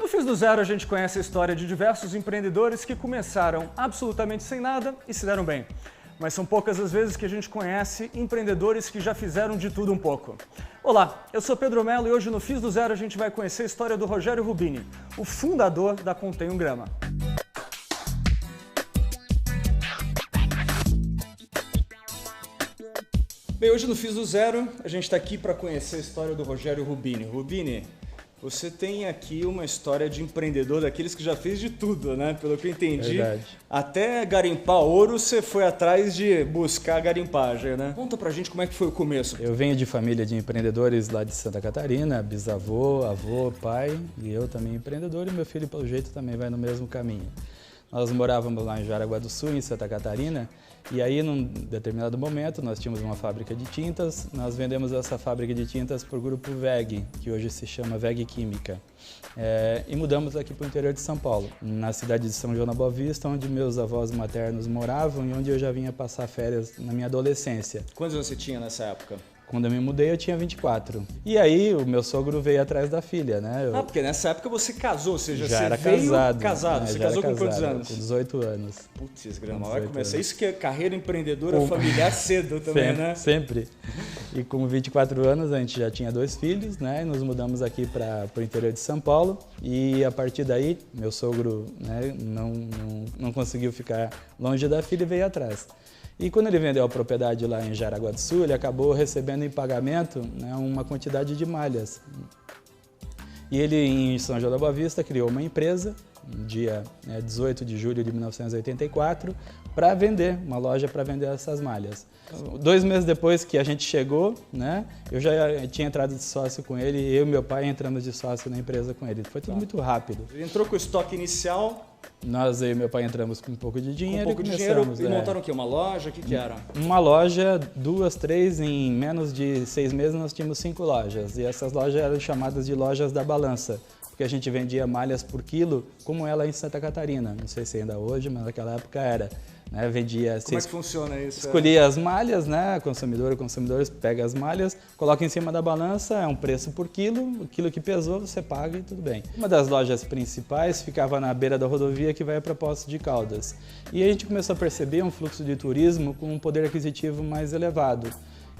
Fiz do Zero a gente conhece a história de diversos empreendedores que começaram absolutamente sem nada e se deram bem. Mas são poucas as vezes que a gente conhece empreendedores que já fizeram de tudo um pouco. Olá, eu sou Pedro Mello e hoje no Fiz do Zero a gente vai conhecer a história do Rogério Rubini, o fundador da Contém um Grama. Bem, hoje no Fiz do Zero a gente está aqui para conhecer a história do Rogério Rubini. Rubini, você tem aqui uma história de empreendedor daqueles que já fez de tudo, né? Pelo que eu entendi. Verdade. Até garimpar ouro, você foi atrás de buscar garimpagem, né? Conta pra gente como é que foi o começo. Eu venho de família de empreendedores lá de Santa Catarina, bisavô, avô, pai, e eu também empreendedor, e meu filho, pelo jeito, também vai no mesmo caminho. Nós morávamos lá em Jaraguá do Sul, em Santa Catarina, e aí, num determinado momento, nós tínhamos uma fábrica de tintas, nós vendemos essa fábrica de tintas para o grupo WEG, que hoje se chama WEG Química. E mudamos aqui para o interior de São Paulo, na cidade de São João da Boa Vista, onde meus avós maternos moravam e onde eu já vinha passar férias na minha adolescência. Quantos anos você tinha nessa época? Quando eu me mudei, eu tinha 24. E aí, o meu sogro veio atrás da filha, né? Porque nessa época você casou, ou seja, já você era veio casado. Você casou com quantos anos? Com 18 anos. Putz, grama, vai começar. Isso que é carreira empreendedora familiar cedo também, sempre, né? Sempre. E com 24 anos, a gente já tinha 2 filhos, né? E nos mudamos aqui para o interior de São Paulo. E a partir daí, meu sogro, né, não conseguiu ficar longe da filha e veio atrás. E quando ele vendeu a propriedade lá em Jaraguá do Sul, ele acabou recebendo em pagamento, né, uma quantidade de malhas. E ele, em São João da Boa Vista, criou uma empresa, no dia 18 de julho de 1984, para vender, uma loja para vender essas malhas. 2 meses depois que a gente chegou, né, eu já tinha entrado de sócio com ele, eu e meu pai entramos de sócio na empresa com ele. Foi tudo muito rápido. Ele entrou com o estoque inicial. Nós, eu e meu pai, entramos com um pouco de dinheiro. Com um pouco de dinheiro e montaram o quê? Uma loja? O que era? Uma loja, 2, 3, em menos de 6 meses nós tínhamos 5 lojas. E essas lojas eram chamadas de lojas da balança, porque a gente vendia malhas por quilo, como ela em Santa Catarina. Não sei se ainda hoje, mas naquela época era. Né? Vendia, como é que funciona isso? Escolhia as malhas, né? Consumidores pega as malhas, coloca em cima da balança, é um preço por quilo, o quilo que pesou você paga e tudo bem. Uma das lojas principais ficava na beira da rodovia que vai para Poços de Caldas. E a gente começou a perceber um fluxo de turismo com um poder aquisitivo mais elevado.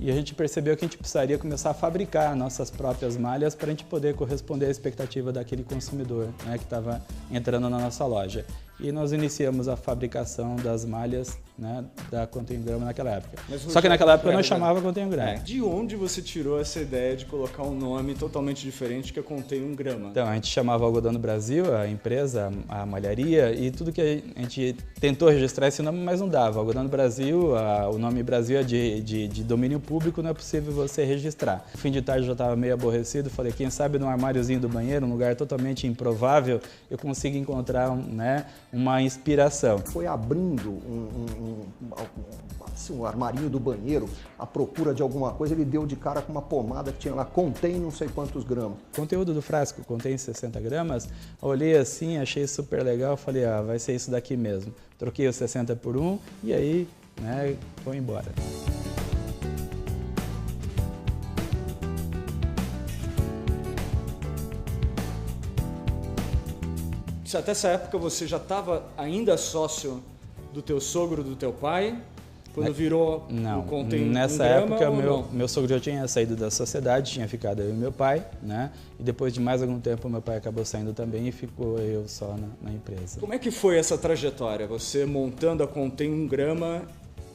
E a gente percebeu que a gente precisaria começar a fabricar nossas próprias malhas para a gente poder corresponder à expectativa daquele consumidor, né, que estava entrando na nossa loja. E nós iniciamos a fabricação das malhas, né, da Contém um Grama naquela época. Só que naquela época não chamava Contém um Grama. De onde você tirou essa ideia de colocar um nome totalmente diferente que é Contém um Grama? Então, a gente chamava Algodão do Brasil, a empresa, a malharia, e tudo que a gente tentou registrar esse nome, mas não dava. Algodão do Brasil, o nome Brasil é de domínio público, não é possível você registrar. No fim de tarde eu já estava meio aborrecido, falei, quem sabe no armáriozinho do banheiro, um lugar totalmente improvável, eu consigo encontrar, né, uma inspiração. Foi abrindo um armarinho do banheiro à procura de alguma coisa, ele deu de cara com uma pomada que tinha lá, contém não sei quantos gramas. O conteúdo do frasco contém 60 gramas, olhei assim, achei super legal, falei, vai ser isso daqui mesmo. Troquei os 60 por 1 e aí, né, foi embora. Até essa época você já estava ainda sócio do teu sogro, do teu pai? Quando virou não, o Contém nessa um Grama, época meu sogro já tinha saído da sociedade, tinha ficado eu e meu pai, né? E depois de mais algum tempo meu pai acabou saindo também e ficou eu só na empresa. Como é que foi essa trajetória? Você montando a Contém um Grama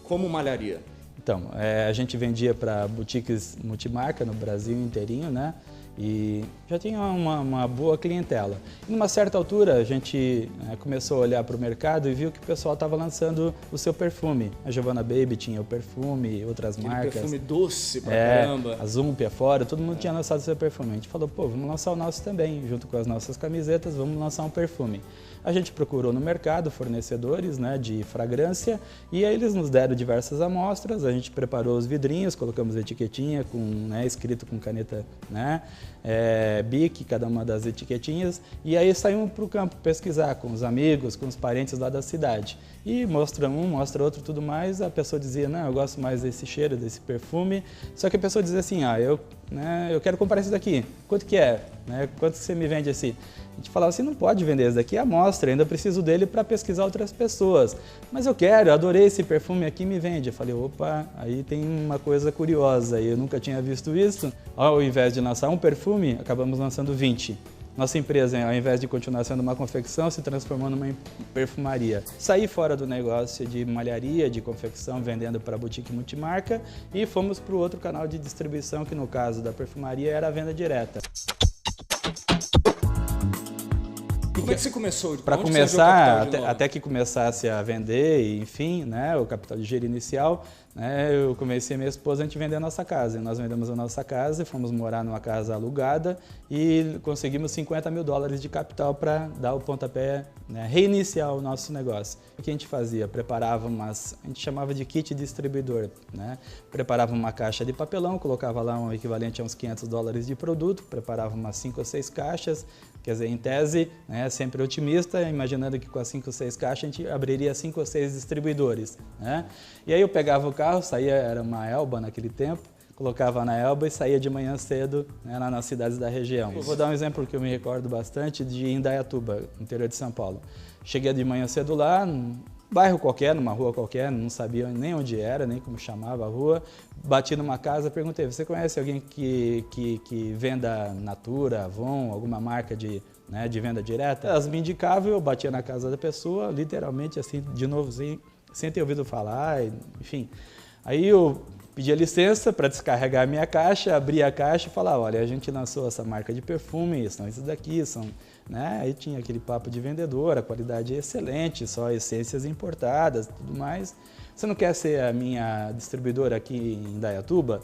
como malharia? Então, a gente vendia para boutiques multimarca no Brasil inteirinho, né? E já tinha uma boa clientela. E numa certa altura a gente começou a olhar para o mercado e viu que o pessoal estava lançando o seu perfume. A Giovanna Baby tinha o perfume, outras marcas. Perfume doce pra caramba. A Zumpia fora, todo mundo tinha lançado o seu perfume. A gente falou, vamos lançar o nosso também, junto com as nossas camisetas, vamos lançar um perfume. A gente procurou no mercado fornecedores, né, de fragrância e aí eles nos deram diversas amostras, a gente preparou os vidrinhos, colocamos etiquetinha com, né, escrito com caneta, né, Bic, cada uma das etiquetinhas, e aí saímos para o campo pesquisar com os amigos, com os parentes lá da cidade. E mostra um, mostra outro, tudo mais, a pessoa dizia, não, eu gosto mais desse cheiro, desse perfume, só que a pessoa dizia assim, né? Eu quero comprar isso daqui. Quanto que é? Né? Quanto que você me vende assim? A gente falava assim, não pode vender esse daqui, é amostra, ainda preciso dele para pesquisar outras pessoas. Mas eu quero, eu adorei esse perfume aqui, me vende. Eu falei, opa, aí tem uma coisa curiosa, eu nunca tinha visto isso. Ao invés de lançar um perfume, acabamos lançando 20. Nossa empresa, ao invés de continuar sendo uma confecção, se transformou numa perfumaria. Saí fora do negócio de malharia, de confecção, vendendo para boutique multimarca e fomos para o outro canal de distribuição, que no caso da perfumaria era a venda direta. Como é que você começou? Para começar, até que começasse a vender, e, enfim, né, o capital de giro inicial, né, eu comecei minha esposa a gente vender a nossa casa. E nós vendemos a nossa casa e fomos morar numa casa alugada e conseguimos $50 mil de capital para dar o pontapé, né, reiniciar o nosso negócio. O que a gente fazia? Preparava a gente chamava de kit distribuidor, né? Preparava uma caixa de papelão, colocava lá um equivalente a uns $500 de produto, preparava umas 5 ou 6 caixas, quer dizer, em tese, né, sempre otimista, imaginando que com as 5 ou 6 caixas a gente abriria 5 ou 6 distribuidores, né? E aí eu pegava o carro, saía, era uma Elba naquele tempo, colocava na Elba e saía de manhã cedo, né, lá nas cidades da região. Eu vou dar um exemplo que eu me recordo bastante de Indaiatuba, interior de São Paulo. Cheguei de manhã cedo lá, num bairro qualquer, numa rua qualquer, não sabia nem onde era, nem como chamava a rua. Bati numa casa, perguntei, você conhece alguém que venda Natura, Avon, alguma marca de venda direta? Elas me indicavam, eu batia na casa da pessoa, literalmente assim, de novo, sem ter ouvido falar, enfim. Aí eu pedi a licença para descarregar a minha caixa, abri a caixa e falava, olha, a gente lançou essa marca de perfume, são esses daqui, são... Né? Aí tinha aquele papo de vendedor, a qualidade é excelente, só essências importadas, tudo mais. Você não quer ser a minha distribuidora aqui em Indaiatuba?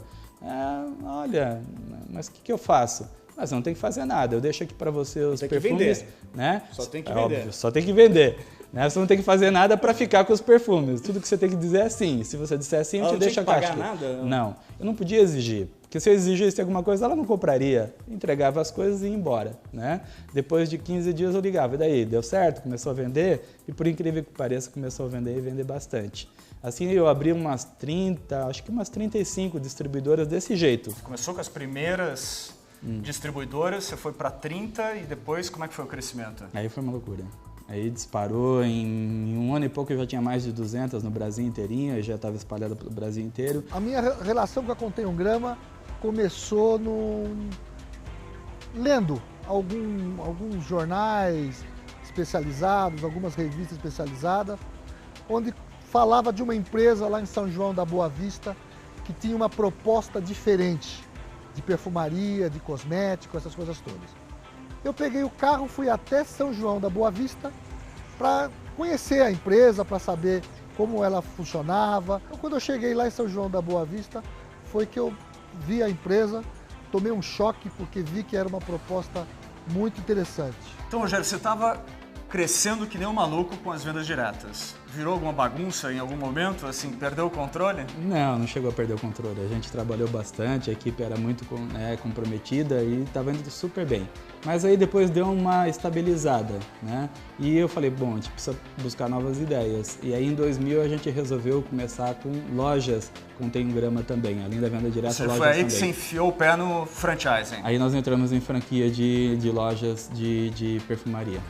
Olha, mas o que eu faço? Mas não tem que fazer nada, eu deixo aqui para você os perfumes. Né? Só tem que vender. Óbvio, só tem que vender. Né? Você não tem que fazer nada para ficar com os perfumes. Tudo que você tem que dizer é sim. Se você disser sim, eu te deixo a caixa. Não tinha que pagar nada? Não, eu não podia exigir. Porque se eu exigisse alguma coisa, ela não compraria. Entregava as coisas e ia embora. Né? Depois de 15 dias eu ligava. E daí, deu certo? Começou a vender? E por incrível que pareça, começou a vender e vender bastante. Assim eu abri umas 30, acho que umas 35 distribuidoras desse jeito. Você começou com as primeiras distribuidoras, você foi para 30 e depois como é que foi o crescimento? Aí foi uma loucura. Aí disparou, em um ano e pouco eu já tinha mais de 200 no Brasil inteirinho, eu já estava espalhado pelo Brasil inteiro. A minha relação com a Contém um Grama começou lendo alguns jornais especializados, algumas revistas especializadas, onde falava de uma empresa lá em São João da Boa Vista que tinha uma proposta diferente de perfumaria, de cosmético, essas coisas todas. Eu peguei o carro, fui até São João da Boa Vista para conhecer a empresa, para saber como ela funcionava. Então, quando eu cheguei lá em São João da Boa Vista, foi que eu vi a empresa, tomei um choque porque vi que era uma proposta muito interessante. Então, Rogério, você estava crescendo que nem um maluco com as vendas diretas. Virou alguma bagunça em algum momento, assim, perdeu o controle? Não chegou a perder o controle. A gente trabalhou bastante, a equipe era muito comprometida e estava indo super bem. Mas aí depois deu uma estabilizada, né? E eu falei, bom, a gente precisa buscar novas ideias. E aí em 2000 a gente resolveu começar com lojas Contém um Grama também, além da venda direta, lojas também. Foi aí que você enfiou o pé no franchising? Aí nós entramos em franquia de lojas de perfumaria.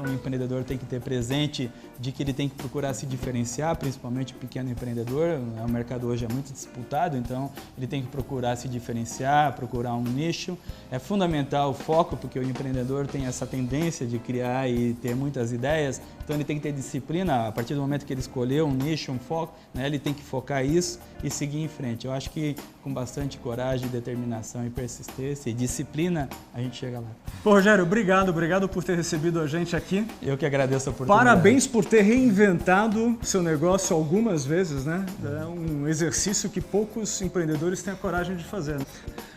O empreendedor tem que ter presente de que ele tem que procurar se diferenciar, principalmente o pequeno empreendedor. O mercado hoje é muito disputado, então ele tem que procurar se diferenciar, procurar um nicho. É fundamental o foco, porque o empreendedor tem essa tendência de criar e ter muitas ideias, então ele tem que ter disciplina. A partir do momento que ele escolheu um nicho, um foco, né, ele tem que focar isso e seguir em frente. Eu acho que com bastante coragem, determinação e persistência e disciplina, a gente chega lá. Pô, Rogério, obrigado por ter recebido a gente aqui. Eu que agradeço a oportunidade. Parabéns por ter reinventado seu negócio algumas vezes, né? É um exercício que poucos empreendedores têm a coragem de fazer.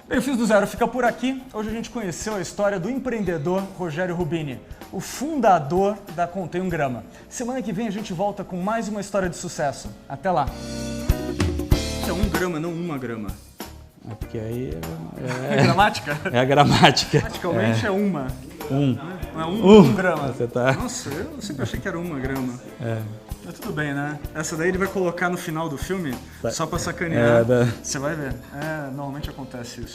Bem, o Fiz do Zero fica por aqui. Hoje a gente conheceu a história do empreendedor Rogério Rubini, o fundador da Contém um Grama. Semana que vem a gente volta com mais uma história de sucesso. Até lá! É 1 grama, não 1 grama. É porque aí É gramática? é a gramática. Praticamente é uma. Não é um grama. Você tá... Nossa, eu sempre achei que era 1 grama. É. Mas tudo bem, né? Essa daí ele vai colocar no final do filme, só pra É, sacanear. Você vai ver. Normalmente acontece isso.